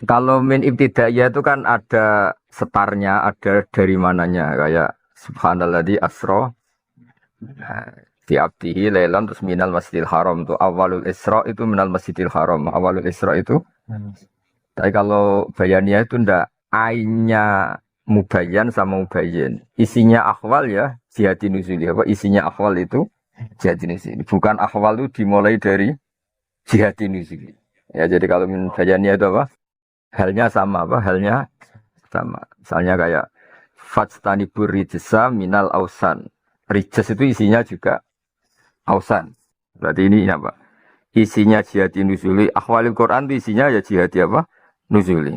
Kalau min ibtidaiyah itu kan ada setarnya, ada dari mananya. Kayak subhanalladzi asra fi abdihi lailan terus minal masjidil haram tuh awalul isra itu minal masjidil haram. Awalul isra itu. Tapi kalau bayannya itu ndak ainnya mubayyan sama mubayyin. Isinya akhwal ya jihati nuzuli. Apa isinya akhwal itu jihati nuzuli. Bukan akhwal itu dimulai dari jihati nuzuli. Ya jadi kalau min bayannya itu apa? Halnya sama apa? Halnya sama. Misalnya kayak fajtanibur rijsa minal ausan. Rijs itu isinya juga ausan. Berarti ini apa? Isinya jihati nuzuli. Akhwalil Quran itu isinya ya jihati apa? Nuzuli.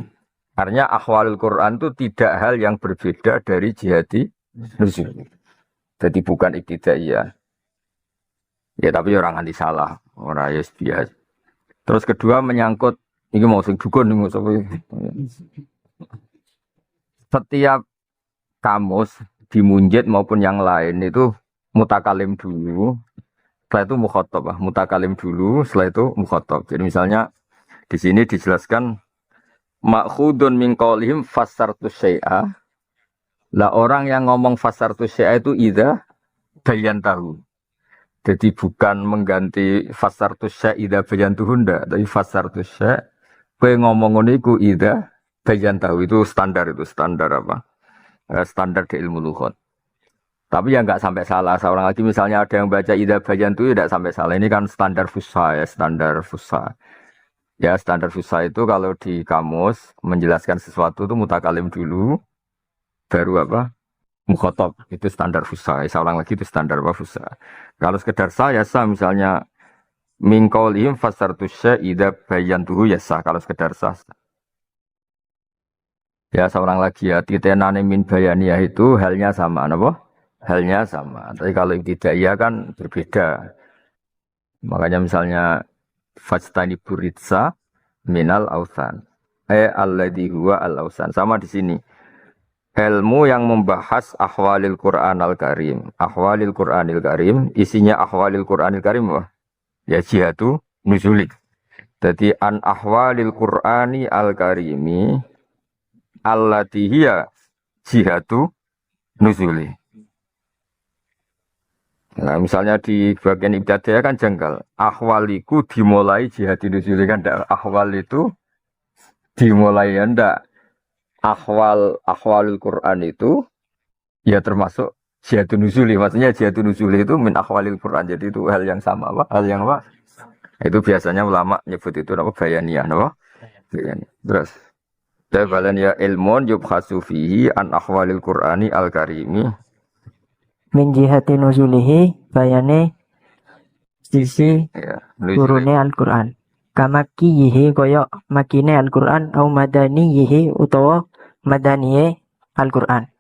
Artinya akhwalul Quran itu tidak hal yang berbeda dari jihadi nuzuli. Jadi bukan ibtidaiyah. Ya tapi orang anti salah. Orang ya biasa. Terus kedua menyangkut ini mau sing dukun ini setiap kamus di munjid maupun yang lain itu mutakalim dulu. Setelah itu mukhotob, mutakalim dulu. Setelah itu mukhotob. Jadi misalnya di sini dijelaskan makhudun min qaulihim fassartu syai'a. Lah orang yang ngomong fassartu syai'a itu idza bayantahu. Jadi bukan mengganti fassartu syai'a idza bayantuhu ndak, tapi fassartu syai'a kowe ngomong ngono iku idza bayantahu itu standar apa? Standar di ilmu lughat. Tapi ya nggak sampai salah. Seorang lagi misalnya ada yang baca idza bayantu tidak sampai salah. Ini kan standar fusha ya, standar fusha. Ya, standar fusha itu kalau di kamus menjelaskan sesuatu itu mutakalim dulu, baru apa? Mukhotob. Itu standar fusha. Seorang lagi itu standar apa fusha. Kalau sekedar saya sah misalnya min qaulihim fasartu syai' idza bayantuhu ya sah kalau sekedar sah. Ya, seorang lagi ya titenane min bayaniyah itu halnya sama napa? Halnya sama. Tapi kalau tidak iya kan berbeda. Makanya misalnya fajtani buritsa minal ausan. Alladhi huwa al-ausan. Sama di sini. Ilmu yang membahas ahwalil Qur'an al-Karim. Ahwalil Qur'anil Karim. Isinya ahwalil Qur'anil Karim. Wah. Ya jihatu nuzulik. Jadi an ahwalil Qur'ani al-Karimi. Allati hiya jihatu nuzulik. Nah, misalnya di bagian ibtidaiyah kan janggal. Ahwaliku dimulai jihadi nuzuli kan ndak. Ahwal itu dimulai ya ndak. Ahwalul Quran itu ya termasuk jihadi nuzuli. Maksudnya jihadi nuzuli itu min ahwalil Quran. Jadi itu hal yang sama apa? Hal yang apa? Itu biasanya ulama nyebut itu apa? Bayaniyah, apa? Bayaniyah. Terus dabalan ya ilmun yubhasu fihi an ahwalil Qur'ani al-karimi min jihati nuzulihi bayane sisi ya, turune Al-Qur'an. Kamaki yihi koyo makine Al-Qur'an au madani yihi utawa madaniye Al-Qur'an.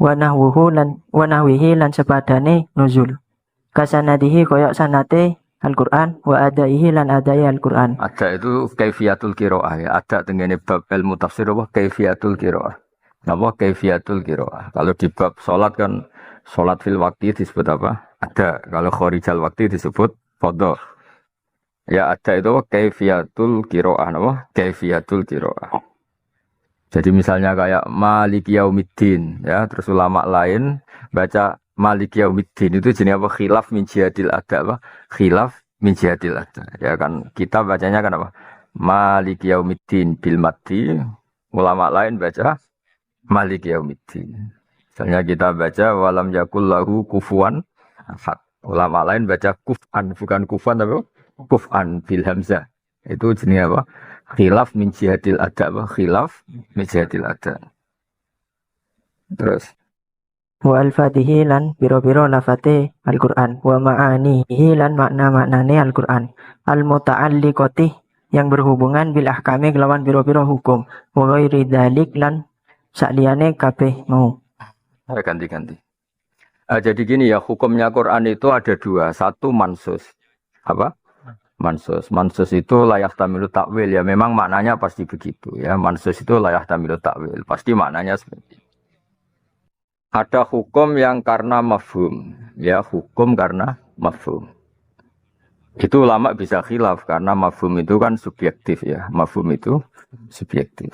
Wa nahwihi lan sepadane nuzul. Kasanadihi koyo sanate Al-Qur'an wa adaihi lan adai Al-Qur'an. Ada itu kaifiyatul qiraah ya. Ada tengene bab ilmu tafsir apa kaifiyatul qiraah. Napa kaifiyatul qiraah. Kalau di bab salat kan salat fil waktu disebut apa? Ada. Kalau kharijal waktu disebut qadha. Ya ada itu kaifiyatul qiraah napa? Kaifiyatul qiraah. Jadi misalnya kayak Maliki Yaumiddin ya, terus ulama lain baca Maliki Yaumiddin itu jenis apa? Khilaf min jihadil ada apa? Khilaf min jihadil ada. Ya kan kita bacanya kan apa? Maliki Yaumiddin bil maddi. Ulama lain baca Maliki Yaumiddin. Misalnya kita baca walam yakul lahu kufuwan ahad. Ulama lain baca kuf'an, bukan kufan tapi kuf'an bil hamzah. Itu jenis apa? Khilaf min jihadil ada apa? Khilaf min jihadil ada. Terus Wa al-fatihi lan biro-biro lafate Al-Qur'an. Wa ma'anihi lan makna-maknane Al-Qur'an. Al-muta'alliqati yang berhubungan bil ahkami kelawan biro-biro hukum. Wa ghairi dzalik lan sakliyane kabeh mau. Ganti-ganti. Jadi gini ya, hukumnya Quran itu ada dua. Satu mansus. Apa? Mansus. Mansus itu layak tamilu takwil ya. Memang maknanya pasti begitu ya. Mansus itu layak tamilu takwil. Pasti maknanya seperti itu. Ada hukum yang karena mafhum. Ya, hukum karena mafhum. Itu ulama bisa khilaf karena mafhum itu kan subjektif ya. Mafhum itu subjektif.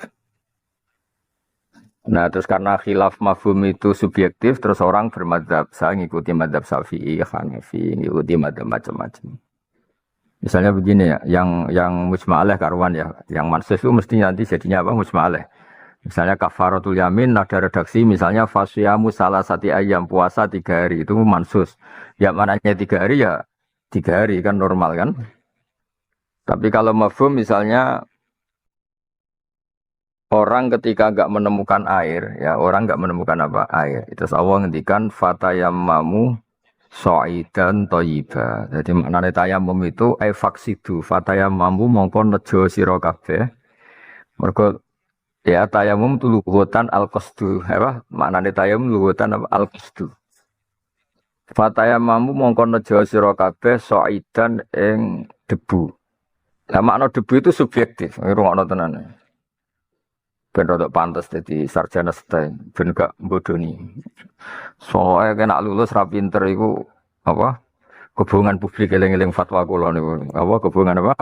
Nah, terus karena khilaf mafhum itu subjektif, terus orang bermadzhab, saya ngikuti madzhab Syafi'i, Hanafi, ngikuti madzhab macam-macam. Misalnya begini ya, yang mujma'aleh karuan ya, yang mansus itu mesti nanti jadinya apa mujma'aleh. Misalnya kafaratul yamin ada redaksi misalnya fasyamu salah satu ayam puasa 3 hari itu mansus. Ya mananya 3 hari ya 3 hari kan normal kan. Tapi kalau mafhum misalnya orang ketika nggak menemukan air, ya orang nggak menemukan apa air. Itu Allah ngendikan fatayammamu so'idan toyiba. Jadi maknanya tayamum itu faksidu fatayammamu mongko nejo sira kabeh. Mergo ya tayamum tu lughatan al-qasdu. Apa maknanya tayamum lughatan al-qasdu. Fatayammamu mongko nejo sira kabeh so'idan ing debu. Lah makna debu itu subjektif. Ngrungokno tenan. Ben rodok pantes dadi sarjana STEM, ben gak bodoni. Soale kena lulus ra pinter iku apa? Hubungan publik eling-eling fatwa kula niku. Apa hubungan apa?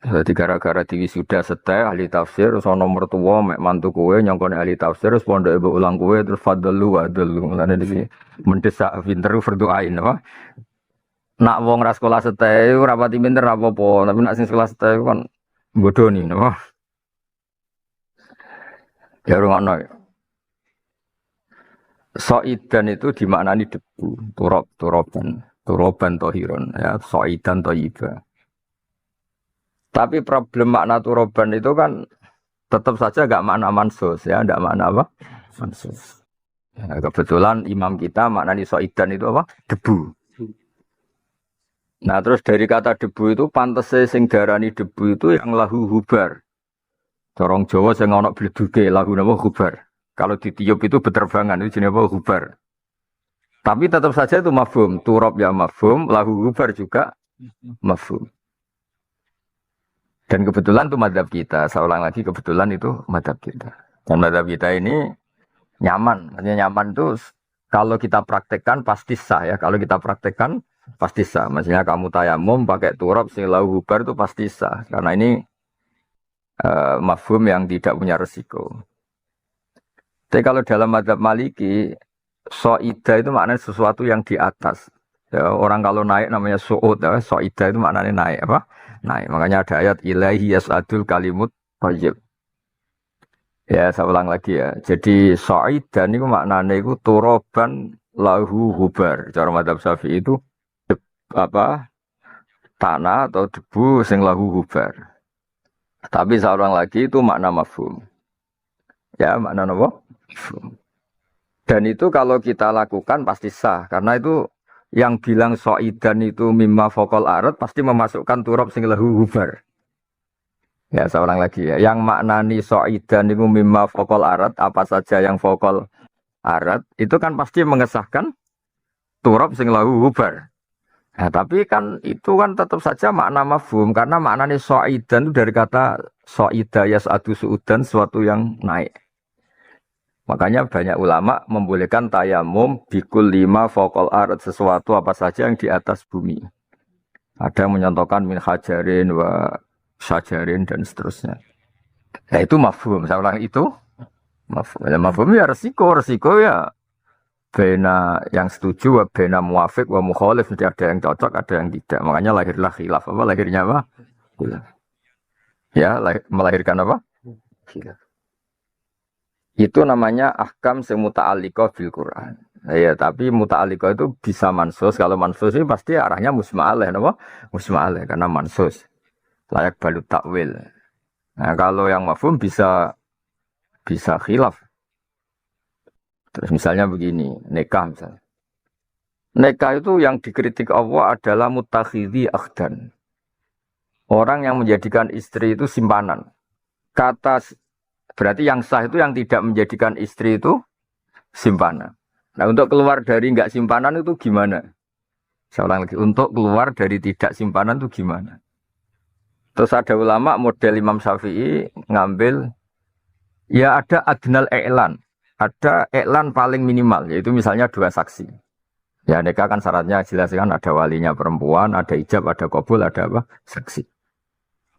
Jadi gara-gara diwisuda STEM ahli tafsir sono mertua mek mantu kowe nyongkone ahli tafsir terus pondoke mbok ulang kowe terus fadlu wa adlu. Mulane iki mendesak pinter berdoain apa? Nak wong ra sekolah STEM ora pati pinter apa-apa, tapi nak sing sekolah STEM kan bodoni napa? Ya rungokno. Soidan itu dimaknani debu, turoban tohiron, ya soidan toyiba. Tapi problem makna turoban itu kan tetap saja gak makna mansus, ya, gak makna apa? Mansus. Ya, kebetulan imam kita maknani soidan itu apa? Debu. Nah terus dari kata debu itu pantese sing darani debu itu yang lahu hubar. Corong Jawa sing ana bleduke lahu napa hubar. Kalau ditiup itu beterbangan itu jenis apa hubar. Tapi tetap saja itu mafhum, turab ya mafhum, lahu hubar juga mafhum. Dan kebetulan itu madhab kita, saya ulang lagi kebetulan itu madhab kita. Dan madhab kita ini nyaman, maksudnya nyaman itu kalau kita praktekkan pasti sah ya. Kalau kita praktekkan pasti sah. Maksudnya kamu tayamum pakai turab sing lahu hubar itu pasti sah. Karena ini mafhum yang tidak punya resiko. Tapi kalau dalam mazhab Maliki, so'ida itu maknanya sesuatu yang di atas. Ya, orang kalau naik namanya su'ud, ya, so'ida itu maknanya naik apa? Naik. Makanya ada ayat ilahi yas'adul kalimut thayyib. Ya, saya ulang lagi ya. Jadi so'ida itu maknanya itu turoban lahu hubar. Cara mazhab Syafi'i itu apa? Tanah atau debu sing lahu hubar. Tapi seorang lagi itu makna mafhum. Ya, makna apa? Mafhum. Dan itu kalau kita lakukan pasti sah. Karena itu yang bilang so'idan itu mimma fokol arat pasti memasukkan turab sing lahu hubar. Ya, seorang lagi ya. Yang maknani so'idan itu mimma fokol arat, apa saja yang fokol arat, itu kan pasti mengesahkan turab sing lahu hubar. Nah, tapi kan itu kan tetap saja makna mafhum karena maknanya so'idan itu dari kata so'ida yas'adu su'udan sesuatu yang naik. Makanya banyak ulama membolehkan tayamum bikul 5 fokol ard sesuatu apa saja yang di atas bumi. Ada yang menyontohkan min hajarin wa syajarin dan seterusnya. Nah itu mafhum. Saya ulang itu mafhum. Ya, mafhum ya resiko ya. Bena yang setuju, bena muafik, wa mukhalif, jadi ada yang cocok, ada yang tidak. Makanya lahirlah khilaf. Apa lahirnya apa? Khilaf. Ya, melahirkan apa? Khilaf. Itu namanya ahkam sing muta'alliqah bil Quran. Ya, tapi muta'alliqah itu bisa mansus. Kalau mansus ini pasti arahnya musma'aleh, apa? Musma'aleh karena mansus. Layak balut takwil. Nah, kalau yang mafhum bisa khilaf. Terus misalnya begini, nikah misalnya. Nikah itu yang dikritik Allah adalah mutakhidhi akhdan. Orang yang menjadikan istri itu simpanan. Berarti yang sah itu yang tidak menjadikan istri itu simpanan. Nah untuk keluar dari enggak simpanan itu gimana? Saya ulang lagi, untuk keluar dari tidak simpanan itu gimana? Terus ada ulama model Imam Syafi'i ngambil, ya ada adnal i'lan. Ada iklan paling minimal, yaitu misalnya 2 saksi. Ya nikah kan syaratnya jelas kan ada walinya perempuan, ada ijab, ada qabul, ada apa? Saksi.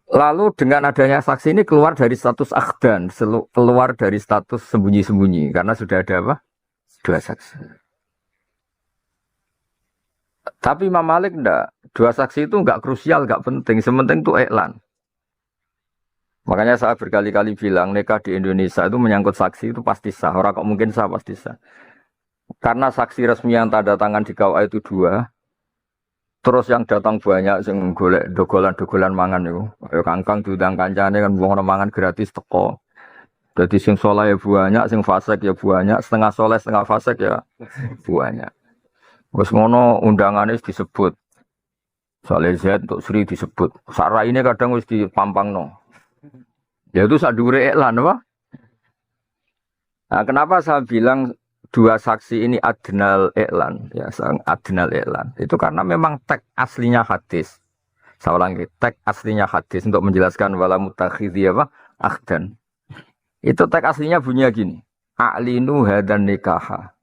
Lalu dengan adanya saksi ini keluar dari status akhdan, keluar dari status sembunyi-sembunyi karena sudah ada apa? Dua saksi. Tapi Imam Malik enggak. Dua saksi itu enggak krusial, enggak penting. Sementing itu iklan. Makanya saya berkali-kali bilang nikah di Indonesia itu menyangkut saksi itu pasti sah. Orang kok mungkin sah pasti sah. Karena saksi resmi yang tanda tangan di KUA itu dua, terus yang datang banyak sing golek dogolan-dogolan mangan itu. Ayo kangkang diundang kancane kan wong mangan gratis teko. Jadi sing saleh ya banyak, sing fasik ya banyak, setengah saleh setengah fasik ya banyak. Wes ngono undangane disebut. Saleh Z untuk Sri disebut. Sak ini kadang wis dipampangno. Ya itu sadure iklan apa? Nah, kenapa saya bilang dua saksi ini adnal iklan, ya adnal iklan. Itu karena memang teks aslinya hadis. Saya ulangi, teks aslinya hadis untuk menjelaskan wala mutakhidhi apa? Akhdan. Itu teks aslinya bunyinya gini. A'linu hadan nikaha.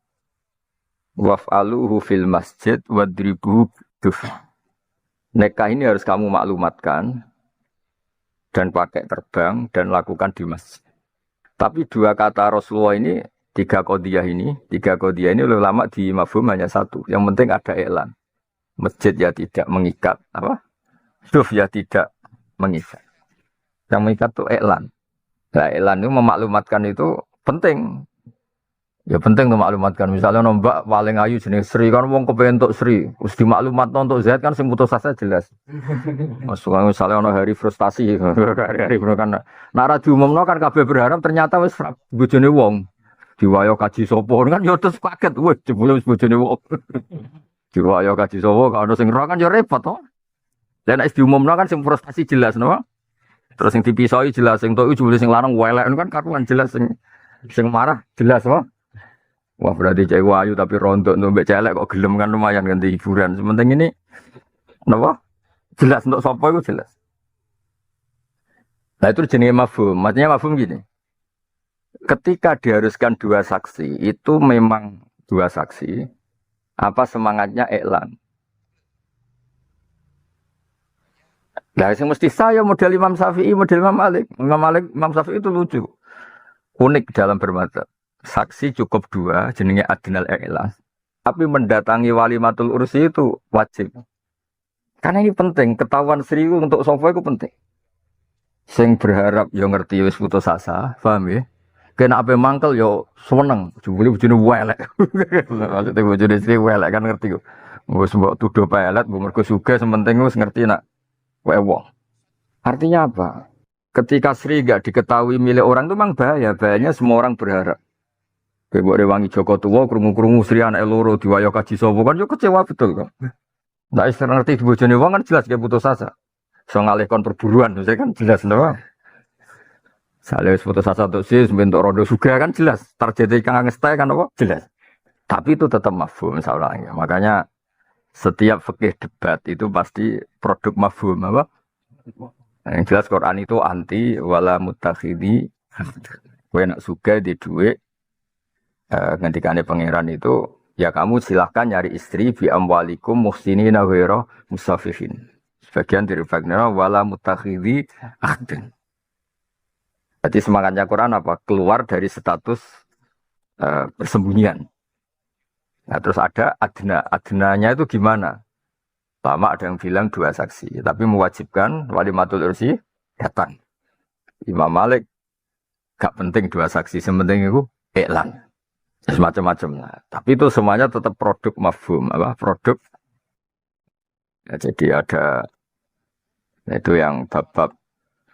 Waf'aluhu fil masjid wadribuhu duf. Nikah ini harus kamu maklumatkan dan pakai terbang dan lakukan di masjid. Tapi dua kata Rasulullah ini tiga qodiyah ini ulama di mafhum hanya satu. Yang penting ada iklan. Masjid ya tidak mengikat, apa? Duf ya tidak mengikat. Yang mengikat itu iklan. Nah, iklan itu memaklumatkan itu penting. Ya penting untuk maklumatkan. Misalnya nombak paling ayu jenis Sri kan wong kepengen untuk Sri, terus dimaklumatkan untuk Z kan sing putus asa jelas. Misalnya ono hari frustasi, hari kan. Nak ra diumumno kan kabeh berharap ternyata wis bojone wong. Diwayo kaji sapa kan ya terus kaget, wah jebule wis bojone wong. Diwayo kaji sapa kan ono sing ora kan ya repot to. Lah nek diumumno kan sing frustasi jelas napa? Terus sing dipisoi jelas, sing tok jebule sing larang welek kan karuan jelas sing marah jelas apa? Wah berarti cewek wayu tapi rontok mbek celek kok gelem kan lumayan ganti hiburan. Sementing ini napa? Jelas untuk sapa itu jelas. Nah itu jenenge mafhum. Maksudnya mafhum gini. Ketika diharuskan dua saksi, itu memang dua saksi. Apa semangatnya iklan? Nah, yang mesti saya model Imam Syafi'i, model Imam Malik. Imam Syafi'i itu lucu. Unik dalam bermadzhab. Saksi cukup dua, jenenge adnal iklan. Tapi mendatangi walimatul ursi itu wajib. Karena ini penting, ketahuan Sri untuk sofa itu penting. Sing berharap yo ngerti wis putus asa, paham ya? Kena ape mangkel yo seneng, jebule bojone welek. Maksudnya bojone Sri welek kan ngerti kok. Wis mbok tuduh pelet, mbok mergo sugih sementing wis ngerti nak wong. Artinya apa? Ketika Sri gak diketahui milik orang itu memang bahaya. Bahayanya semua orang berharap. Kayak mbok rewangi Joko Tuwa, krungu-krungu Sri anak loro diwayo kaji sapa kan yo kecewa betul kok. Ndak iso ngerti bojone wong kan jelas kayak putus asa. So ngalihkan perburuan, saya kan jelas napa. Sale wis putus asa untuk sih bentuk rondo juga kan jelas. Terjadi kang ngestai kan apa? Jelas. Tapi itu tetap mafhum misalnya. Makanya setiap fikih debat itu pasti produk mafhum apa? Yang jelas Quran itu anti wala mutakhidhi. Kowe nak suka di duit ngendikane pangeran itu ya kamu silahkan nyari istri bi amwalikum muhsinina ghairu musafihin. Sebagian dari fakta wala mutakhidhi akhdan. Jadi semangatnya Quran apa? Keluar dari status persembunyian. Nah, terus ada adna. Adnanya itu gimana? Lama ada yang bilang dua saksi, tapi mewajibkan walimatul ursi datang. Imam Malik gak penting dua saksi, sementing itu iklan. Semacam-macam lah. Tapi itu semuanya tetap produk mafhum, apa? Produk. Ya, jadi ada itu yang bab-bab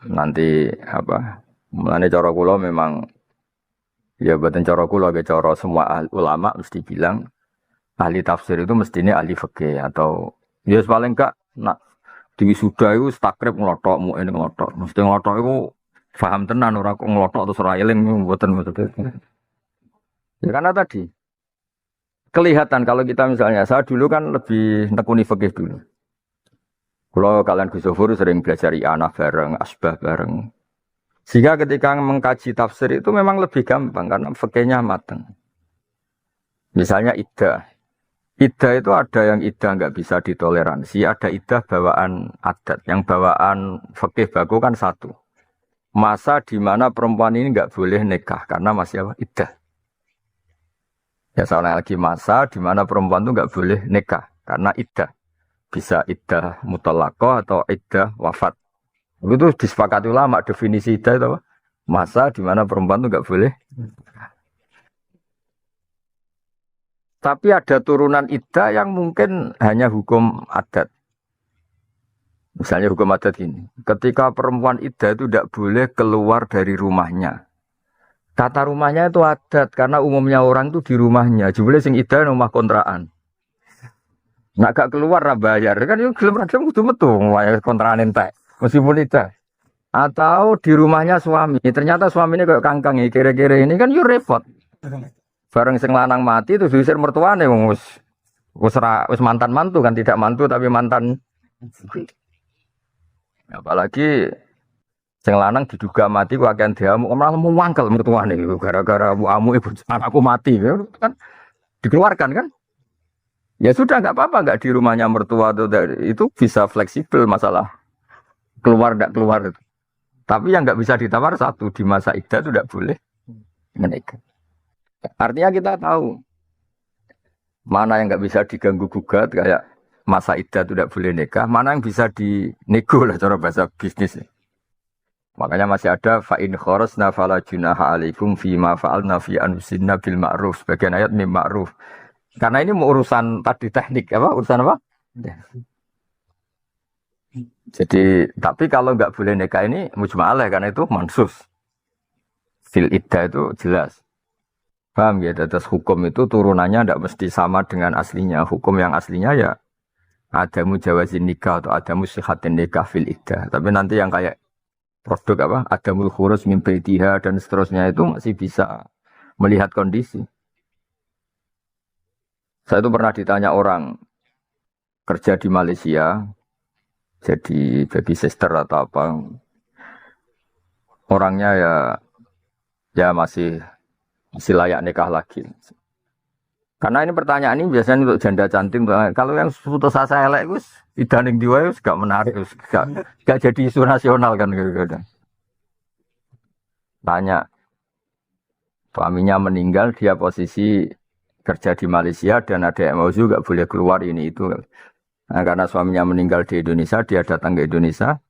nanti apa? Mulane cara kula memang ya boten cara kula ge cara semua ulama mesti bilang ahli tafsir itu mestinya ahli fikih atau ya paling enggak nak diwisuda iku takrib nglothok mukene nglothok. Mesti nglothok iku paham tenan ora kok nglothok terus ora eling mboten maksudnya. Ya karena tadi kelihatan kalau kita misalnya saya dulu kan lebih nekuni fikih dulu. Kalau kalian Gus Zofur sering belajar i'anah bareng, asbah bareng. Sehingga ketika mengkaji tafsir itu memang lebih gampang karena fikihnya matang. Misalnya iddah. Iddah itu ada yang iddah nggak bisa ditoleransi, ada iddah bawaan adat. Yang bawaan fikih baku kan satu. Masa di mana perempuan ini nggak boleh nikah karena masih apa? Iddah. Ya soalnya lagi masa di mana perempuan itu nggak boleh nikah karena iddah. Bisa iddah mutallaqah atau iddah wafat. Itu disepakati ulama definisi iddah itu apa? Masa di mana perempuan itu nggak boleh. Tapi ada turunan iddah yang mungkin hanya hukum adat. Misalnya hukum adat ini. Ketika perempuan iddah itu tidak boleh keluar dari rumahnya. Kata rumahnya itu adat karena umumnya orang itu di rumahnya. Jebule sing iddah rumah kontrakan. Nak gak keluar ra bayar kan yo gelem ra gelem kudu metu wae kontrakan entek. Meskipun iddah. Atau di rumahnya suami. Ternyata suaminya kayak kangkang ya kira-kira ini kan yo repot. Bareng sing lanang mati terus diusir mertuane wis mantan mantu kan tidak mantu tapi mantan. Apalagi sing lanang diduga mati ku akan diamuk malah mau mangkel mertuane gara-gara amu ibu anakku mati kan dikeluarkan kan. Ya sudah nggak apa-apa nggak di rumahnya mertua itu bisa fleksibel masalah keluar nggak keluar itu. Tapi yang nggak bisa ditawar satu di masa iddah itu tidak boleh menikah. Artinya kita tahu mana yang nggak bisa diganggu gugat kayak masa iddah itu tidak boleh nikah, mana yang bisa dinego lah cara bahasa bisnis. Makanya masih ada fa'in kharasna fala junaha alaikum fima fa'alna fi anfusinna bil ma'ruf. Sebagian ayat mim ma'ruf. Karena ini urusan tadi teknik apa? Urusan apa? Jadi tapi kalau nggak boleh nikah ini mujma'alah karena itu mansus. Fil iddah itu jelas. Paham ya, atas hukum itu turunannya tidak mesti sama dengan aslinya. Hukum yang aslinya ya ada mujawazin nikah atau ada musihatin nikah fil iddah. Tapi nanti yang kayak produk apa, ada mulkhurus min baitiha dan seterusnya itu masih bisa melihat kondisi. Saya itu pernah ditanya orang kerja di Malaysia, jadi baby sister atau apa. Orangnya ya masih layak nikah lagi. Karena ini pertanyaan ini biasanya untuk janda cantik. Kalau yang putus asa elek itu idaning diwa itu gak menarik, gak jadi isu nasional kan gitu. Tanya, suaminya meninggal, dia posisi kerja di Malaysia dan ada MOU gak boleh keluar ini itu. Nah, karena suaminya meninggal di Indonesia, dia datang ke Indonesia.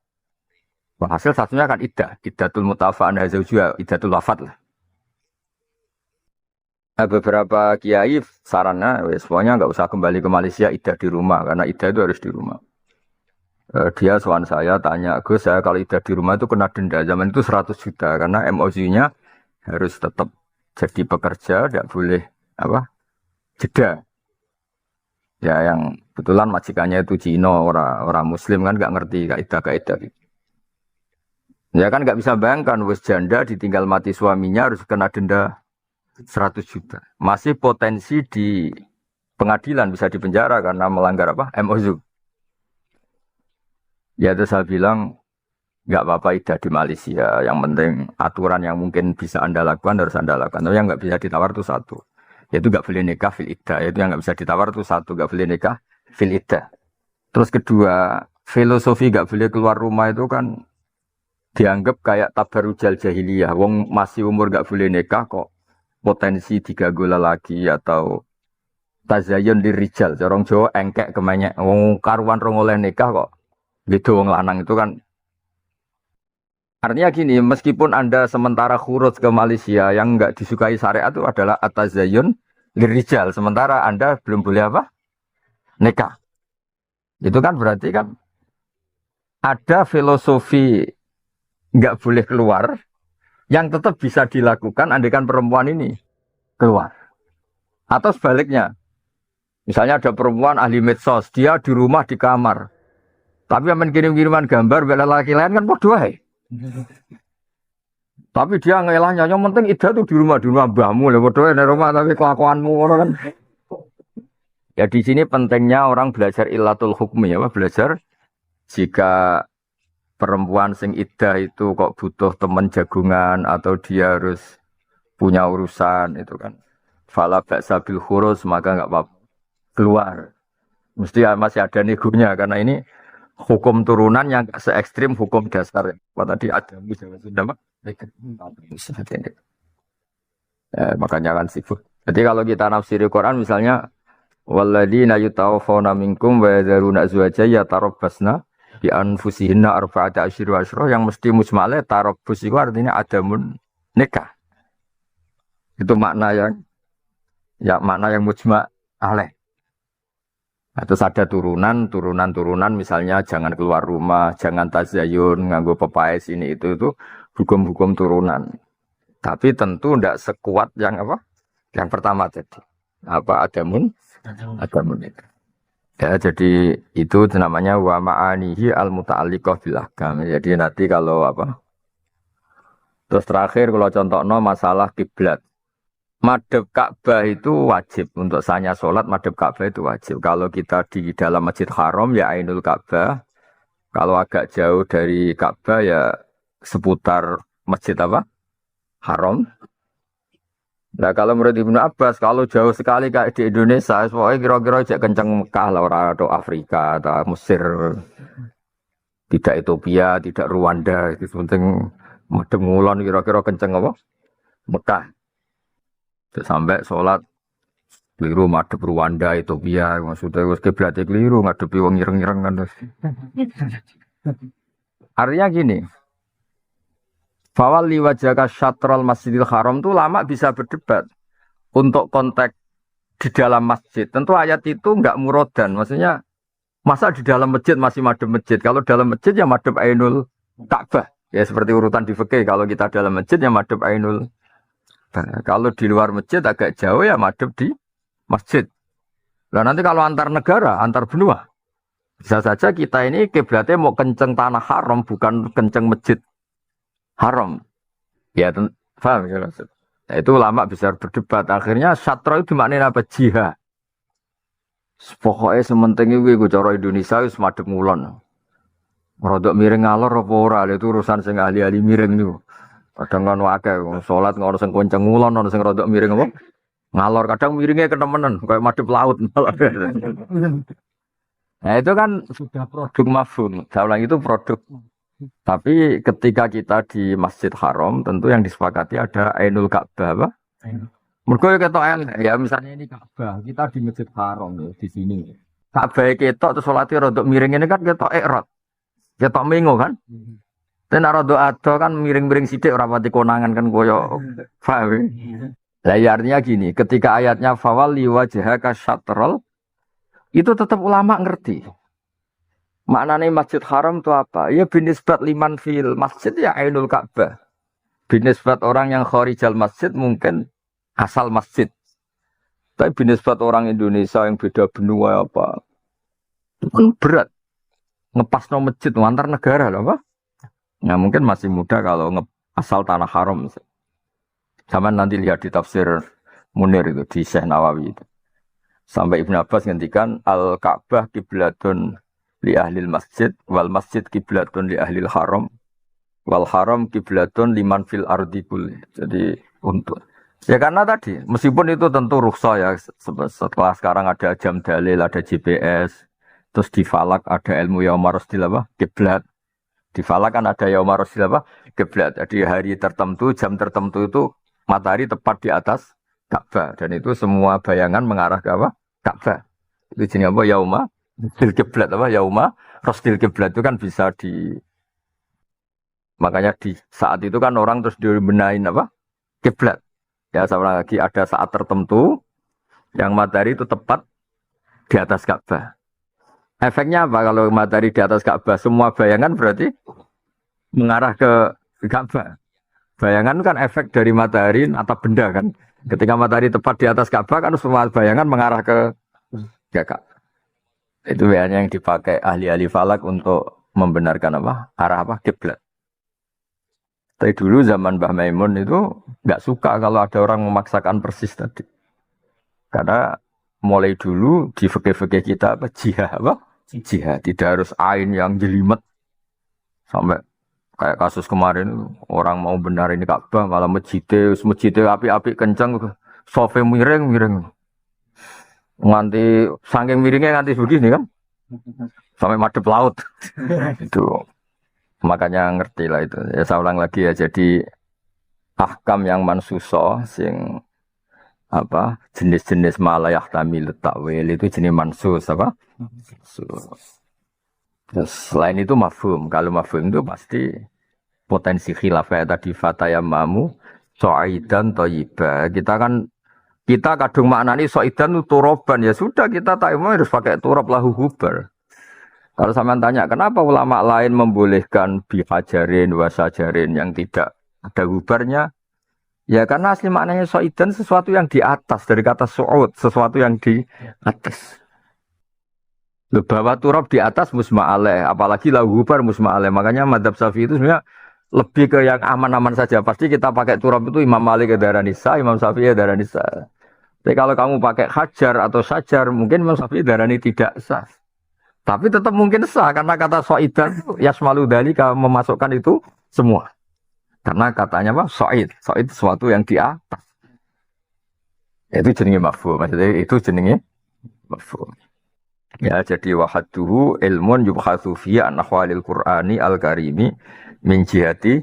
Hasil satunya kan iddatul mutafa'an juga, iddatul wafat lah. Beberapa kiai sarannya, semuanya nggak usah kembali ke Malaysia, iddah di rumah karena iddah itu harus di rumah. Dia soal saya tanya, Gus, saya kalau iddah di rumah itu kena denda zaman itu 100 juta karena MOU-nya harus tetap jadi pekerja, tidak boleh apa jeda. Ya yang kebetulan majikannya itu Cina, orang Muslim kan nggak ngerti kaidah. Ya kan nggak bisa bayangkan, wis janda ditinggal mati suaminya harus kena denda 100 juta. Masih potensi di pengadilan bisa dipenjara karena melanggar apa? MOU. Ya itu saya bilang nggak apa-apa iddah di Malaysia. Yang penting aturan yang mungkin bisa Anda lakukan harus Anda lakukan. Tapi yang nggak bisa ditawar itu satu. Yaitu nggak boleh nikah fil iddah. Yaitu yang nggak bisa ditawar itu satu. Nggak boleh nikah fil iddah. Terus kedua, filosofi nggak boleh keluar rumah itu kan dianggap kayak tabarujal jahiliyah. Wong masih umur nggak boleh nikah kok. Potensi diganggu lelaki atau tazayun dirijal, corong Jawa engkek kemenyek wong karuan rong oleh nikah kok gitu wong lanang itu kan artinya gini, meskipun Anda sementara khuruz ke Malaysia yang enggak disukai syariat itu adalah atazayun dirijal, sementara Anda belum boleh apa? Nikah. Itu kan berarti kan ada filosofi enggak boleh keluar yang tetap bisa dilakukan andaikan perempuan ini keluar. Atau sebaliknya, misalnya ada perempuan ahli medsos, dia di rumah di kamar, tapi yang kirim-kiriman gambar bela laki lain kan bodoh ae. Tapi dia ngelahnya, yang penting ida tuh di rumah mbahmu, bodoh ae di rumah tapi kelakuanmu kan. Ya di sini pentingnya orang belajar illatul hukmi ya, belajar jika perempuan sing iddah itu kok butuh teman jagungan atau dia harus punya urusan itu kan. Fala ba'sa bil khurus maka enggak apa-apa. keluar. Mesti masih ada negonya karena ini hukum turunan yang se ekstrim hukum dasar. Apa tadi ada Jawa Sunda Pak? Makanya kan sibuk. Jadi kalau kita nafsiri Quran misalnya walladzina yutawaffawna minkum wa yadharuna azwaja yatarabbasna bi anfusihinna arba'ata asyhur wa asyra yang mesti mujmalah tarabbus itu artinya adamun nikah. Itu makna yang mujma' alaih. Nah, terus ada turunan misalnya jangan keluar rumah, jangan tazayyun, nganggo pepaes ini itu hukum-hukum turunan. Tapi tentu tidak sekuat yang apa? Yang pertama tadi. Apa adamun itu. Ya, jadi itu namanya wa ma'anihi al-muta'alliqah bil ahkam. Jadi nanti kalau apa? Terus terakhir kalau contohnya masalah kiblat. Madhab Ka'bah itu wajib untuk sanya sholat. Madhab Ka'bah itu wajib. Kalau kita di dalam Masjid Haram ya Ainul Ka'bah. Kalau agak jauh dari Ka'bah ya seputar Masjid apa? Haram. Nah kalau menurut Ibnu Abbas kalau jauh sekali kayak di Indonesia, pokoknya kira-kira cek kenceng Mekah lah atau Afrika atau Mesir, tidak Ethiopia, tidak Rwanda. Itu penting madhab ngulon kira-kira kenceng apa? Mekah. Sampai sholat keliru madhep Rwanda, Ethiopia, maksudnya kiblatnya keliru ngadepi wong ireng-ireng kan. Artinya gini, fawalli wajhaka syatral Masjidil Haram itu lama bisa berdebat untuk konteks di dalam masjid. Tentu ayat itu enggak murodan, maksudnya masa di dalam masjid masih madhep masjid. Kalau dalam masjid ya madhep Ainul Ka'bah. Ya seperti urutan di fikih, kalau kita dalam masjid ya madhep Ainul. Kalau di luar masjid agak jauh ya madhep di masjid. Nah nanti kalau antar negara, antar benua, bisa saja kita ini kiblatnya mau kenceng tanah haram, bukan kenceng masjid haram. Ya, paham ya maksud. Nah, itu ulama bisa berdebat. Akhirnya syatra itu dimaknai apa? Jihad. Pokoknya sementing itu cara Indonesia itu madhep ngulon. Rodok miring ngalor apa ora, itu urusan sing ahli-ahli miring niku. Kadang kan wae salat ngono sing kenceng ngulon, ono sing rodok miring apa? Ngalor, kadang miringnya kenemenen kayak madhep laut. Nah, itu kan sudah produk mafhum. Saya ulang itu produk. Tapi ketika kita di Masjid Haram, tentu yang disepakati ada Ainul Ka'bah apa? Mergo ketok ya misalnya ini Ka'bah, kita di Masjid Haram ya di sini. Ka'bah ketok terus salate rodok miring ini kan ketok ikrot. Ketok mengo kan? Ten rodok ado kan miring-miring sithik ora pati konangan kan koyo paham. Lah ya artinya gini, ketika ayatnya fawalli wajhaka syatral itu tetap ulama ngerti. Maknanya Masjid Haram itu apa? Ya binisbat liman fil masjid ya Ainul Ka'bah. Binisbat orang yang kharijal masjid mungkin asal masjid. Tapi binisbat orang Indonesia yang beda benua apa? Itu kan berat. Ngepas no masjid antar negara loh, apa? Nah mungkin masih mudah kalau asal tanah haram. Sama nanti lihat di tafsir Munir itu di Syekh Nawawi itu. Sampai Ibnu Abbas ngendikan al-Ka'bah kiblatun li ahlil masjid wal masjid kiblatun li ahlil haram wal haram kiblatun liman fil ardi kulli. Jadi untuk ya karena tadi meskipun itu tentu rukhsah ya setelah sekarang ada jam dalil, ada GPS, terus di falak ada ilmu yaumar rasdil apa? Kiblat. Di falak kan ada yaumar rasdil apa? Kiblat. Jadi hari tertentu, jam tertentu itu matahari tepat di atas Ka'bah dan itu semua bayangan mengarah ke apa? Ka'bah. Itu jenis apa? Yaumar rasdil kiblat apa? Yaumar rasdil kiblat itu kan bisa makanya di saat itu kan orang terus dibenahin apa? Kiblat. Ya sama lagi ada saat tertentu yang matahari itu tepat di atas Ka'bah. Efeknya apa kalau matahari di atas Ka'bah? Semua bayangan berarti mengarah ke Ka'bah. Bayangan kan efek dari matahari atau benda kan. Ketika matahari tepat di atas Ka'bah kan semua bayangan mengarah ke Ka'bah. Itu yang dipakai ahli-ahli falak untuk membenarkan apa? Arah apa? Kiblat. Tapi dulu zaman Mbah Maimun itu nggak suka kalau ada orang memaksakan persis tadi. Karena mulai dulu di fikih-fikih kita apa? Jihad apa? Jihad. Tidak harus ain yang jelimet. Sampai kayak kasus kemarin orang mau benar ini Ka'bah malah masjidnya api-api kencang, sofa miring. Nganti saking miringnya nganti begini kan, sampai madep laut. Itu makanya ngerti lah itu. Ya saya ulang lagi ya. Jadi ahkam yang mansuso sing apa jenis-jenis malayah tamil takwil itu jenis mansus apa? Mansus. Terus selain itu mafhum. Kalau mafhum itu pasti potensi khilaf kayak tadi fatayamamu so'idan thayyibah. Kita kadung maknani so'idan itu turoban ya sudah kita tayammum harus pakai turab lahu hubar. Kalau sampean tanya kenapa ulama lain membolehkan bihajarin wasajarin yang tidak ada hubarnya? Ya karena asli maknanya so'idan sesuatu yang di atas dari kata su'ud, sesuatu yang di atas. Loh, bahwa turab di atas musma'aleh, apalagi lahu hubar musma'aleh. Makanya madhab Syafi'i itu sebenarnya lebih ke yang aman-aman saja. Pasti kita pakai turab itu Imam Malik darah nisa, Imam Syafi'i darah nisa. Tapi kalau kamu pakai hajar atau sajar, mungkin Imam Syafi'i darah ini tidak sah. Tapi tetap mungkin sah karena kata so'idan yasmalu dalika memasukkan itu semua. Karena katanya apa? So'id sesuatu yang di atas. Itu jenenge mafhum. Maksudnya itu jenenge mafhum. Ya, jadi wahaduhu ilmun yubhatsu fi an ahwalil Qur'ani al-karimi min jihati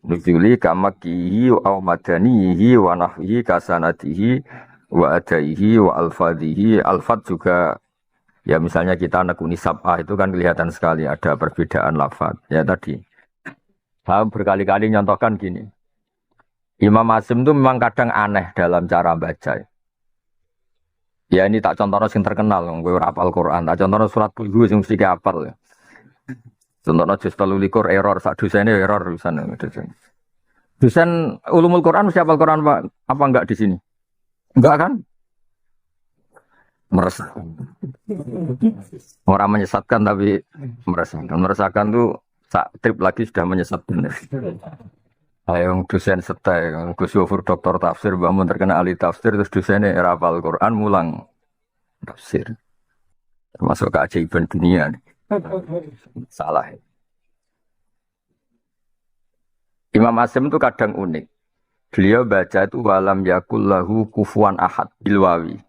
nuzuli kamakihi wa madanihi wa nahwihi kasanatihi wa adaihi wa alfadhihi. Alfad juga ya misalnya kita nekuni sab'ah itu kan kelihatan sekali ada perbedaan lafaz. Ya tadi saya berkali-kali nyontohkan gini. Imam Asim itu memang kadang aneh dalam cara baca. Ya ini tak contohnya yang terkenal, gue hafal Quran. Tak contohnya surat Buhu yang mesti hafal. Ya. Contohnya juz 13 error, sak dosennya error tulisan. Dosen ulumul Quran mesti hafal Quran apa enggak di sini? Enggak kan? Meresahkan. Orang menyesatkan tapi meresahkan. Meresahkan tuh sak trip lagi sudah menyesatkan. Ayo dosen setai, Gus Yofur doktor tafsir, bangun terkena ahli tafsir, terus dosennya hafal Quran mulang tafsir, termasuk keajaiban dunia. Salah. Imam Asim itu kadang unik. Beliau baca itu walam yakul lahu kufuwan ahad bilwawi.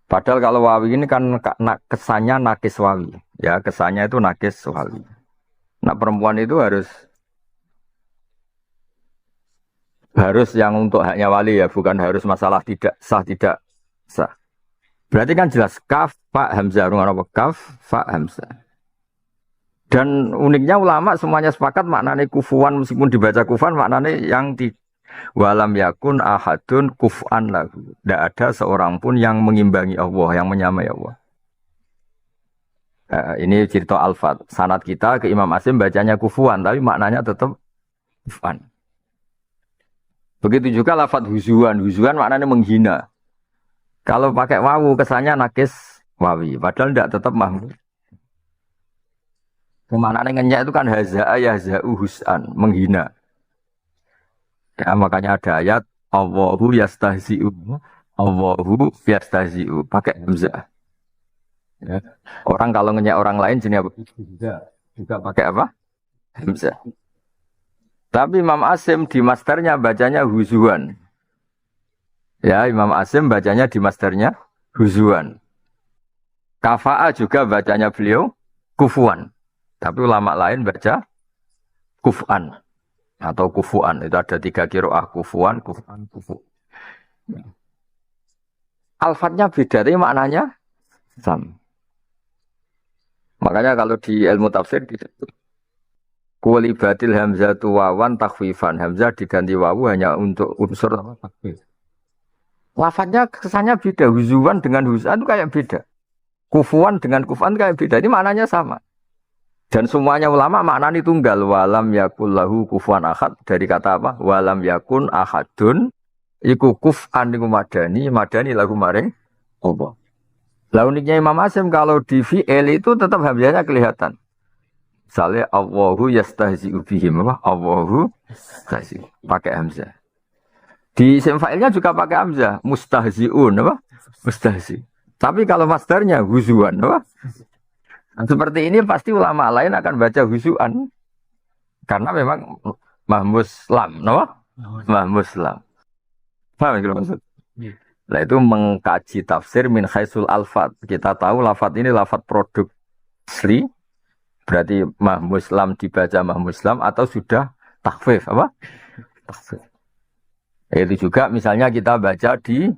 Padahal kalau wawi ini kan kesannya nakis wawi, ya kesannya itu nakis wawi. Nah perempuan itu harus yang untuk haknya wali ya, bukan harus masalah tidak sah. Berarti kan jelas kaf fa hamzah, rungan apa kaf fa hamzah. Dan uniknya ulama semuanya sepakat maknanya kufuan meskipun dibaca kufan maknanya yang di walam yakun ahadun kufan lahu. Tidak ada seorang pun yang mengimbangi Allah, yang menyamai Allah. Ini cerita Al-Fat. Sanad kita ke Imam Asim bacanya kufuan tapi maknanya tetap kufan. Begitu juga lafadz huzuan. Huzuan maknanya menghina. Kalau pakai wawu kesannya nakis wawi. Padahal tidak tetap mahmud. Maknanya ngenyak itu kan haza'a yahza'u hus'an. Menghina. Ya, makanya ada ayat Allahu yastahzi'u. Allahu yastahzi'u. Pakai hamzah. Ya. Orang kalau ngenyak orang lain jenis apa? Juga pakai apa? Hamzah. Tapi Imam Asim di masternya bacanya huzuan. Ya, Imam Asim bacanya di masternya huzuan. Kafa'a juga bacanya beliau kufuan. Tapi ulama lain baca kuf'an atau kufuan. Itu ada 3 qiraah kufuan, kuf'an, kufu. Alfatnya beda, tapi maknanya sama. Makanya kalau di ilmu tafsir disebut kulibatil hamzatu wawan takhfifan. Hamzah diganti wawu hanya untuk unsur takhfif. Lafadznya kesannya beda. Huzuan dengan huzan itu kayak beda. Kufuan dengan kufan kayak beda. Ini maknanya sama. Dan semuanya ulama maknanya tunggal. Walam yakul lahu kufuan ahad. Dari kata apa? Walam yakun ahadun. Iku kufan iku madani. Madani lahu maring Allah. Lah uniknya Imam Asim kalau di fi'il itu tetap hamzahnya kelihatan. Misalnya Allahu yastahzi'u bihim apa? Allahu yastahzi'u. Pakai hamzah. Di isim fa'ilnya juga pakai hamzah. Mustahzi'un apa? Mustahzi'. Tapi kalau masdarnya huzuan apa? Nah, seperti ini pasti ulama lain akan baca huzuan. Karena memang mahmus lam, apa? Mahmus lam. Paham ya maksud? Nah itu mengkaji tafsir min khaisul alfat. Kita tahu lafat ini lafat produk asli, berarti mah muslam dibaca mah muslam atau sudah takhfif apa? Takhfif. Itu juga misalnya kita baca di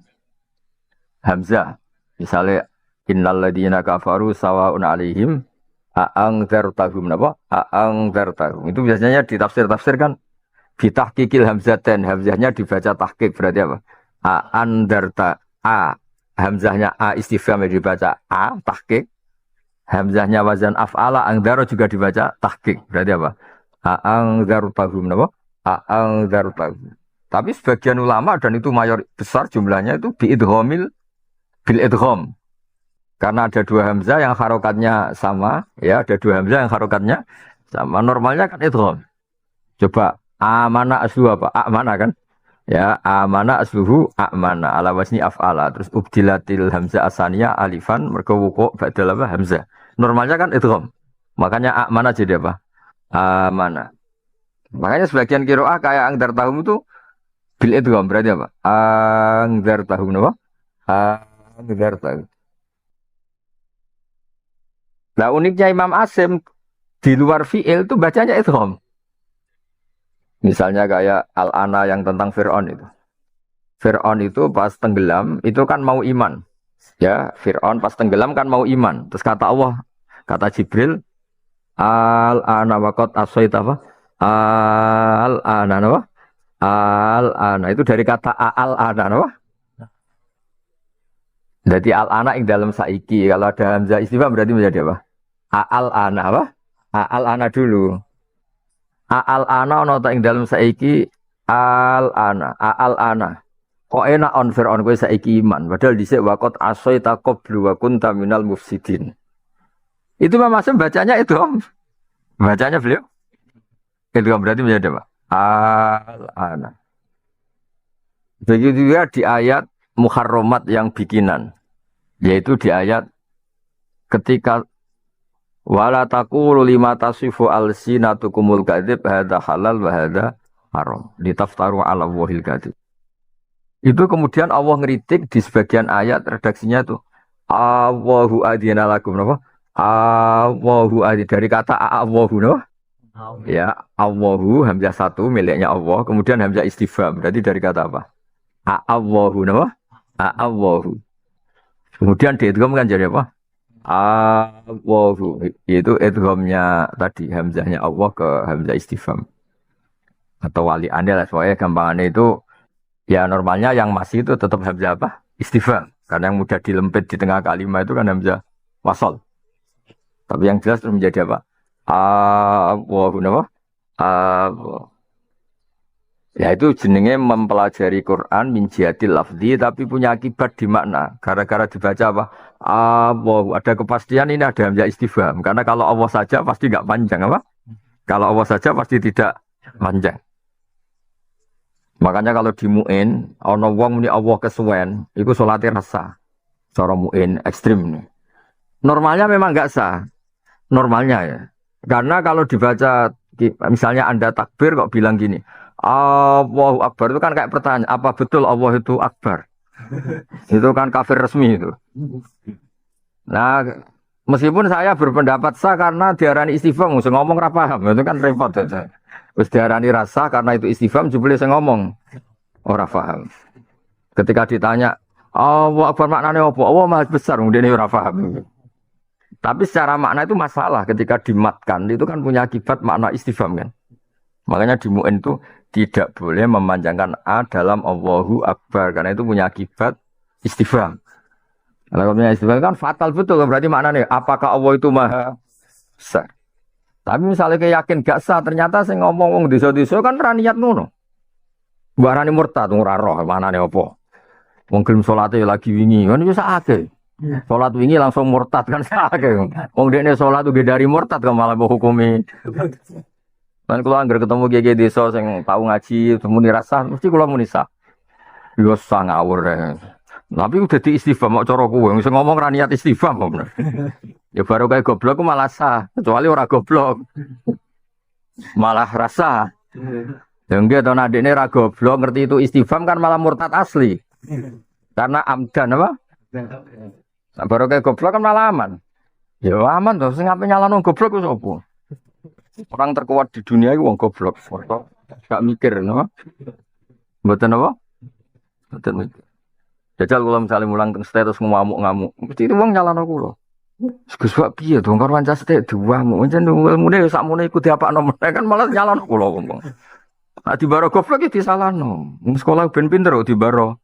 Hamzah. Misalnya innal ladzina kafaru sawaun alaihim a'angdzartahum napa? A'angdzartahum. Itu biasanya di tafsir-tafsir kan bitahqiqil hamzatain. Hamzahnya dibaca tahqiq berarti apa? A'andarta a. Hamzahnya a istifham dibaca a tahqiq. Hamzahnya wazan af'ala angdaro juga dibaca tahqiq. Berarti apa? A'angdzartahum napa? A'angdzartahum. Tapi sebagian ulama dan itu mayor besar jumlahnya itu biidghamil bil idgham. Karena ada dua hamzah yang harokatnya sama, ya ada dua hamzah yang harokatnya sama. Normalnya kan idgham. Coba amana asluhu apa? Amana kan? Ya amana asluhu amana ala wasni af'ala. Terus ubdilatil hamzah asaniyah alifan mergo wuqu' ba'dal apa hamzah. Normalnya kan idgham. Makanya amana jadi apa? Amana. Makanya sebagian qiraah kayak angdartahum itu bil idgham berarti apa? Angdartahum apa? Angdartahum. Nah uniknya Imam Asim di luar fi'il itu bacanya idgham. Misalnya kayak Al-Ana yang tentang Fir'aun itu. Fir'aun itu pas tenggelam itu kan mau iman. Ya, Fir'aun pas tenggelam kan mau iman. Terus kata Allah, kata Jibril, Al-Ana waqad asaita apa? Al-Ana apa? Al-Ana itu dari kata Al-Ana apa? Jadi Al-Ana yang dalam saiki. Kalau ada hamzah istifham berarti menjadi apa? Al-Ana apa? Al-Ana dulu. Al-Ana ono ta ing dalam saiki Al-Ana. Al-Ana. Kok enak on Fir'aun kowe saiki iman. Padahal dhisik waqat asaita qablu wa kunta minal mufsidin. Itu Imam Asy'am bacanya itu Om. Bacanya beliau. Itu berarti menjadi apa? Al-Ana. Begitu juga di ayat muharramat yang bikinan. Yaitu di ayat ketika wala taqulu lima tasifu alsinatukumul kadzib hadza halal wa hadza haram litaftaru ala wahil kadzib. Itu kemudian Allah ngeritik di sebagian ayat redaksinya itu Allahu adzina lakum napa? Allahu adzina dari kata Allahu no? Ya, Allahu hamzah satu miliknya Allah, kemudian hamzah istifham. Berarti dari kata apa? Allahu napa? Allahu. Kemudian diidgham kan jadi apa? Allahu. Itu idghamnya tadi hamzahnya Allah ke hamzah istifham. Atau wali anda lah soalnya gampangannya itu ya normalnya yang masih itu tetap hamzah apa? Istifham. Karena yang mudah dilempit di tengah kalimat itu kan hamzah wasal. Tapi yang jelas itu menjadi apa? Allahu napa? Allah. Ya itu jenenge mempelajari Quran min jihadil lafzi tapi punya akibat di makna. Gara-gara dibaca apa? Allah. Ada kepastian ini ada hamzah istifham. Karena kalau Allah saja pasti enggak panjang apa? Kalau Allah saja pasti tidak panjang. Makanya kalau di mu'in, ana wong muni Allah kesuwen, iku salate rasa. Cara mu'in ekstrim nih. Normalnya memang enggak sah. Normalnya ya. Karena kalau dibaca misalnya Anda takbir kok bilang gini, Allahu Akbar itu kan kayak pertanyaan, apa betul Allah itu Akbar? Itu kan kafir resmi itu. Nah, meskipun saya berpendapat sah karena diarani istifham, saya ngomong ra paham, itu kan repot aja. Terus diarani rasa karena itu istifham, jebule saya ngomong ora paham. Ketika ditanya, Allahu Akbar maknanya apa? Allah Maha Besar, kemudian ora paham. Tapi secara makna itu masalah ketika dimatkan, itu kan punya akibat makna istifham kan. Makanya di mu'in itu tidak boleh memanjangkan A dalam Allahu Akbar. Karena itu punya akibat istifham. Kalau punya istifham kan fatal betul. Berarti maknanya apakah Allah itu maha besar. Tapi misalnya yakin gak sah. Ternyata saya ngomong diso-diso kan raniat ngono. Barani murtad. Ngurah roh maknanya apa. Wong gelem salate lagi wingi. Kan bisa akeh. Salat wingi langsung murtad kan akeh. Wong dekne salat uga dari murtad kok malah hukumi. Lan kula anggere ketemu kiye desa sing tau ngaji muni rasah mesti kula muni sah. Yo sah ngawur. Tapi udah di istifham kok cara kowe sing ngomong ra niat istifham kok bener. Ya baru kayak goblok ku malah sah, kecuali ora goblok. Malah rasa. Ya nggih to nek dekne ra goblok ngerti itu istifham kan malah murtad asli. Karena amdan apa? Nah, baru kayak goblok kan malah aman. Ya aman tuh, sing ape nyalano goblok ku sapa? Orang terkuat di dunia itu wong goblok. Gak mikir, no? Mboten apa? Mboten mikir. Jajal kalau misalnya mulang teng status ngamuk-ngamuk, mesti itu wong nyalano kula. Gus Pak piye to karo wancas teh diwamu. Pancen ilmune ya sakmene iku diapakno meneh kan malah nyalano kula wong. Nah dibaro goblok iki disalahno. Wong sekolah ben pinter kok dibaro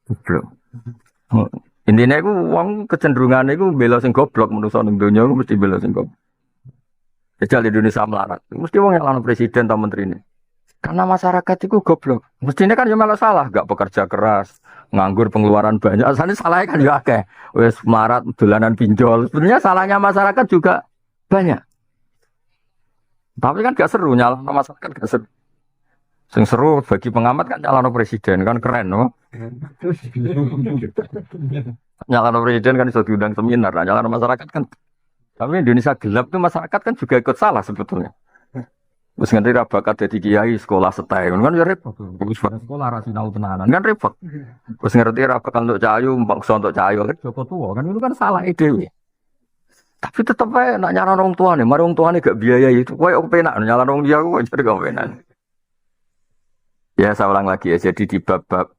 goblok. Intine iku wong kecenderungane iku bela sing goblok menungso ning donya iku mesti bela sing goblok. Jajal Indonesia melarat. Mesti wong nyalano presiden atau menterine. Karena masyarakat itu goblok. Mestinya kan ya malah salah, gak bekerja keras, nganggur pengeluaran banyak. Asalnya salahnya kan ya akeh. Wes melarat, dolanan pinjol. Sebenarnya salahnya masyarakat juga banyak. Tapi kan gak seru nyala masyarakat gak seru. Sing seru bagi pengamat kan nyalano presiden kan keren, no? Nyalano presiden kan iso diundang seminar, nah, nyalano masyarakat kan. Tapi Indonesia gelap tuh masyarakat kan juga ikut salah sebetulnya. Terus ngerti ra bakat dadi kiai sekolah setahun kan ya repot. Wis sekolah ra sinau tenanan kan repot. Terus ngerti ra bakal untuk cahayu, maksa untuk cahayu kan Joko tua kan itu kan salah ide. Tapi tetep ae nak nyalano wong tuane, mari wong tuane gak biayai itu. Kowe penak nyalano wong dia kok jadi gak penak. Ya saya ulang lagi ya, jadi di bab-bab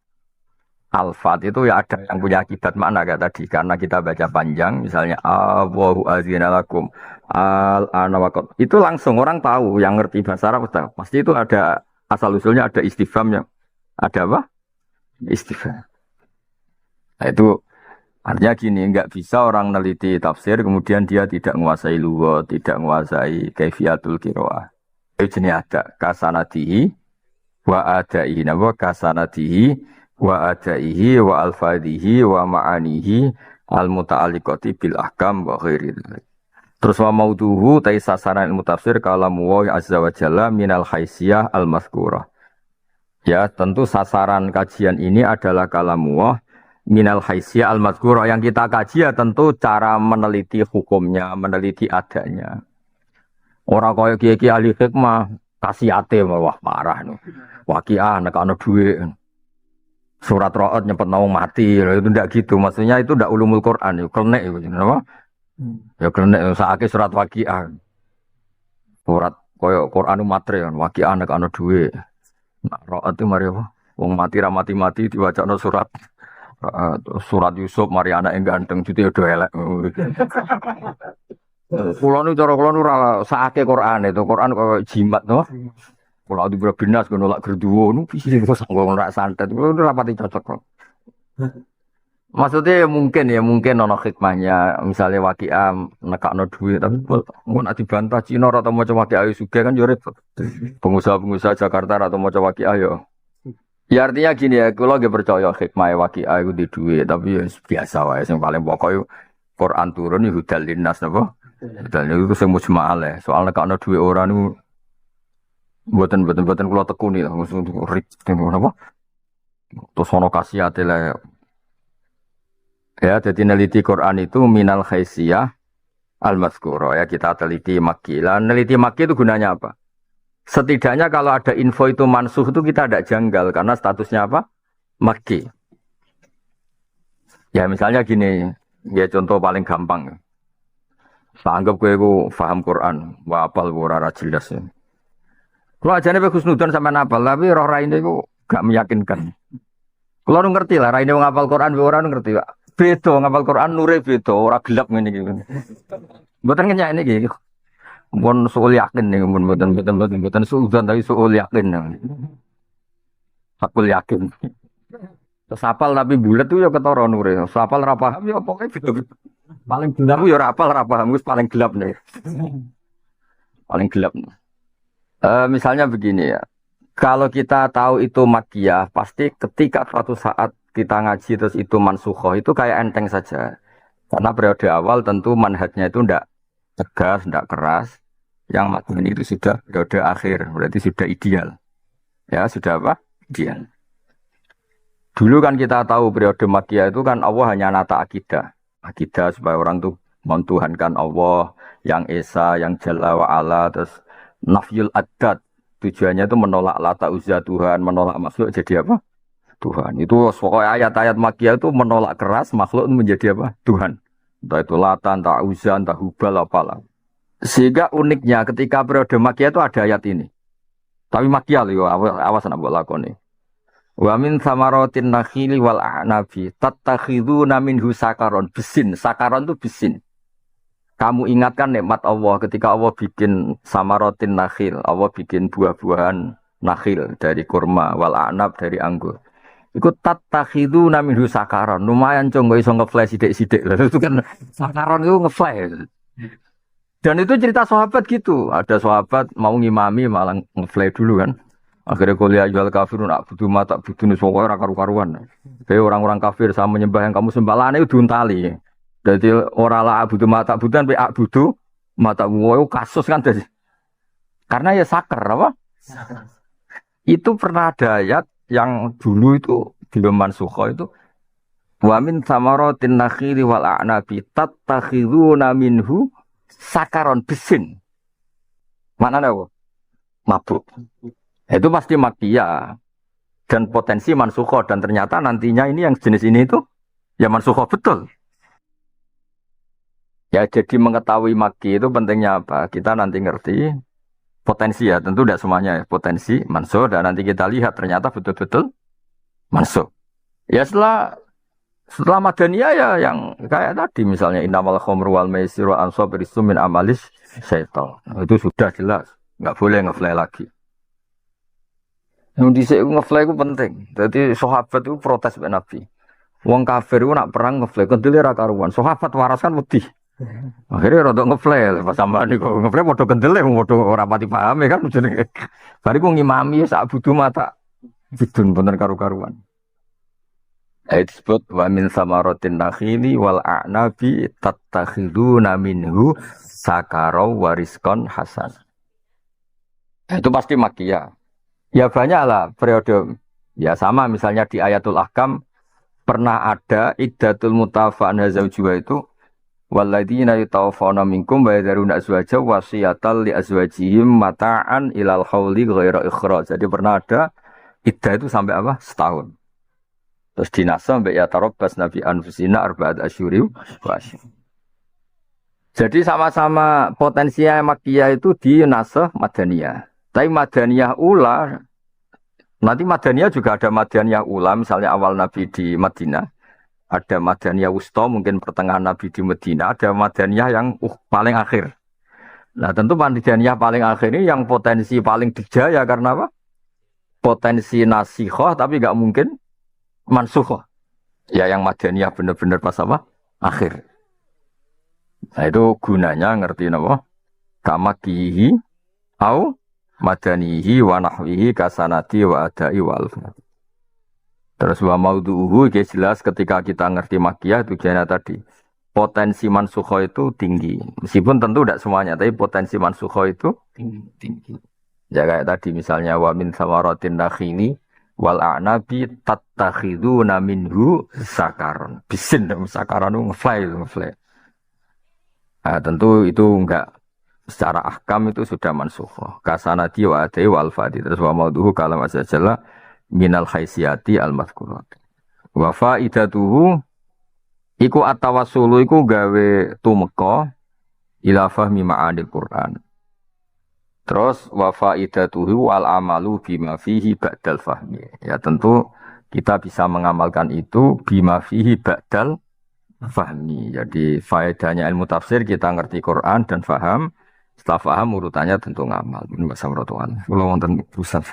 Al-Fat itu ya ada yang punya akibat makna kayak tadi karena kita baca panjang misalnya Allahu azina lakum al-ana waqad itu langsung orang tahu yang ngerti bahasa Arab pasti itu ada asal usulnya ada istifhamnya ada apa istifham. Nah, itu artinya gini nggak bisa orang neliti tafsir kemudian dia tidak menguasai lughat tidak menguasai kaifiyatul qiraah itu jenis ada kasanatihi wa adaihi wa kasanatihi wa adaihi wa alfadhihi wa ma'anihi al-muta'alliqati bil ahkam wa ghairi dzalik. Terus wa mauduhu ta sasaran ilmu tafsir kalamu wa azza wa jalla minal haisiyah al-mazkurah. Ya, tentu sasaran kajian ini adalah kalamu wa minal haisiyah al-mazkurah yang kita kaji ya tentu cara meneliti hukumnya, meneliti adanya. Orang kaya kiai-kiai ahli hikmah kasihate wah parah no. Waqiah nek ana dhuwit surat Ra'ad nyempet nawang mati, itu tidak gitu. Maksudnya itu tidak ulumul Quran, itu klenek itu, apa? Ya klenek, saake surat Waqiah. Surat koyo Quran matre kan, Waqiah nek ana duwe. Nah, Ra'ad itu mari apa? Wong mati ra mati-mati diwacana surat surat Yusuf mari anak yang ganteng jute do elek. Kulo nu cara kulo nu ora saake Quran itu, Quran koyo jimat to. Kalau di berbinas, kalau nolak gerduwo, nu bisa kalau nolak santet, itu rapati cocok. Maksudnya mungkin nono hikmahnya, misalnya Waqiah nekakno duit, tapi mau nanti dibantah Cina atau mau coba Waqiah juga kan jurep. Pengusaha-pengusaha Jakarta atau mau coba Waqiah yo. Ya artinya gini ya, kalau gak percaya hikmah Waqiah itu di duit, tapi ya biasa wae, yang paling pokoknya Quran turun itu hudal linnas, napa? Hudal itu semua mujma'al ya, soal nekakno duit orang itu buatan kalau tekuni lah, maksudnya rik, apa? Terus ono kasihate lah. Ya, jadi neliti Quran itu minal haisiyah al-mazkuro ya kita teliti makki. Lah neliti makki itu gunanya apa? Setidaknya kalau ada info itu mansuh itu kita tidak janggal karena statusnya apa? Makki. Ya misalnya gini, ya contoh paling gampang. Saya anggap gue paham Quran, wapal ora jelas ya. Kalau aja nih Husnudzon sampai napal, tapi roh raine itu gak meyakinkan. Kalau ngerti lah, raine ngapal Quran, orang ngerti pak. Beda ngapal Quran, nure beda, orang gelap ini gitu. Bukan kenyak ini gitu. Bukan soal yakin nih, bukan suudzon tapi soal yakin. Hakul yakin. Terus apal tapi bulat tuh ya ketara nure. Apal rapaham ya pokoknya beda. Paling gelap ya rapaham, paling gelap nih. Paling gelap. Misalnya begini ya, kalau kita tahu itu makkiyah, pasti ketika suatu saat kita ngaji terus itu mansukhoh, itu kayak enteng saja. Karena periode awal tentu manhajnya itu tidak tegas, tidak keras. Yang makkiyah itu sudah periode akhir, berarti sudah ideal. Ya, sudah apa? Ideal. Dulu kan kita tahu periode makkiyah itu kan Allah hanya nata akidah. Akidah supaya orang tuh mentuhankan Allah, yang Esa, yang Jalla wa'ala, terus nafyul adat tujuannya itu menolak lata uzza Tuhan, menolak makhluk jadi apa? Tuhan. Itu pokoknya ayat-ayat Makkiyah itu menolak keras makhluk menjadi apa? Tuhan. Entah itu Latan, entah Uzza, entah Hubal, apalah. Sehingga uniknya ketika periode Makkiyah itu ada ayat ini. Tapi Makkiyah loh, awas nak buat lakoni. Wa min samaratin nakhili wal a'nabi tattakhiduna minhu sakaron. Besin, sakaron itu besin. Kamu ingatkan nikmat Allah ketika Allah bikin samaratin nakhil, Allah bikin buah-buahan nakhil dari kurma wal a'nab dari anggur. Iku tattakhiduna minhu sakaron. Lumayan cung kok iso nge-flash sithik-sithik. Lha itu kan sakaron itu nge-flash. Dan itu cerita sahabat gitu. Ada sahabat mau ngimami malah nge-flash dulu kan. Akhirnya kuliah jual kafirun butuh mata butuh niswokoy karu-karuan. Kayak orang-orang kafir sama menyembah yang kamu sembah lah itu diuntali. Jadi orang lah butuh mata butuhan pe butuh mata woyo kasus kan dari. Karena ya sakar apa? Itu pernah ada ayat yang dulu itu belum mansukh itu wa min samaratin nakhili wal a'nabi tattakhiduna minhu sakaron besin. Maknanya apa? Mabuk. Itu pasti Makkiyah dan potensi mansukh dan ternyata nantinya ini yang jenis ini itu ya mansukh betul. Ya jadi mengetahui Makki itu pentingnya apa? Kita nanti ngerti potensi ya, tentu tidak semuanya ya, potensi mansukh dan nanti kita lihat ternyata betul-betul mansukh. Ya setelah Madaniyah ya yang kayak tadi misalnya innamal khamru wal maisiru ansab risum min amalis syaitan. Itu sudah jelas, nggak boleh ngefly lagi. Yang dhisik ngefly itu penting. Jadi sahabat itu protes mbek Nabi. Wong kafir itu nak perang ngefly kendele ra karuan. Sahabat waras kan wedi. Akhirnya rodok ngefly pas sampean niku ngefly padha kendele padha ora pati paham kan jenenge. Bariku ngimami sak butuh mata bidun bener karu-karuan. Ayat disebut wa min samaratin nakhili wal a'nabi tattakhiduna minhu sakaraw wariskon hasan. Itu pasti Makkiyah. Ya banyaklah periode. Ya sama misalnya di Ayatul Ahkam pernah ada iddatul mutafa'an hazaujuwa itu walladzina yatawaffawna minkum wa yadharuna azwaja wasiyatan li azwajihim mata'an ilal hauli ghaira ikhraj. Jadi pernah ada iddah itu sampai apa? Setahun. Terus dinasah sampai ya tarabbas nabi anfusina arba'at asyuri wa asyur. Jadi sama-sama potensinya Makkiyah itu di nasah Madaniyah. Tapi Madaniyah ula, nanti Madaniyah juga ada Madaniyah ula, misalnya awal Nabi di Madinah. Ada Madaniyah wusta, mungkin pertengahan Nabi di Madinah. Ada Madaniyah yang paling akhir. Nah tentu Madaniyah paling akhir ini yang potensi paling dijaya karena apa? Potensi nasikhoh tapi gak mungkin mansukhoh. Ya yang Madaniyah benar-benar pas apa? Akhir. Nah itu gunanya ngerti apa? Kamakihi au madanihi wa nahwihi kasanati wa adai wa alfat. Terus wa maudhu'uhu jelas ketika kita ngerti Makkiyah itu jana tadi. Potensi mansukhoh itu tinggi. Meskipun tentu tidak semuanya, tapi potensi mansukhoh itu tinggi. Ya kayak tadi misalnya wa min samaratin nakhili wal a'nabi tattakhiduna minhu sakaron. Bisin sakaron itu ngefly. Nah, tentu itu enggak secara ahkam itu sudah mansukh. Kasanati wa adai wa alfadi. Terus wa maudhu'uhu kalam azza minal khaisiyati al-mazkurat. Wa faidatuhu iku at-tawassulu iku gawe tumeka ila fahmi ma'anil Qur'an. Terus wa faidatuhu wal amalu bima fihi ba'dal fahmi. Ya tentu kita bisa mengamalkan itu bima fihi ba'dal fahmi. Jadi faedahnya ilmu tafsir kita ngerti Quran dan faham. Setelah faham urutannya tentu ngamal. Ini bahasa Rasulullah. Kalau wonten urusan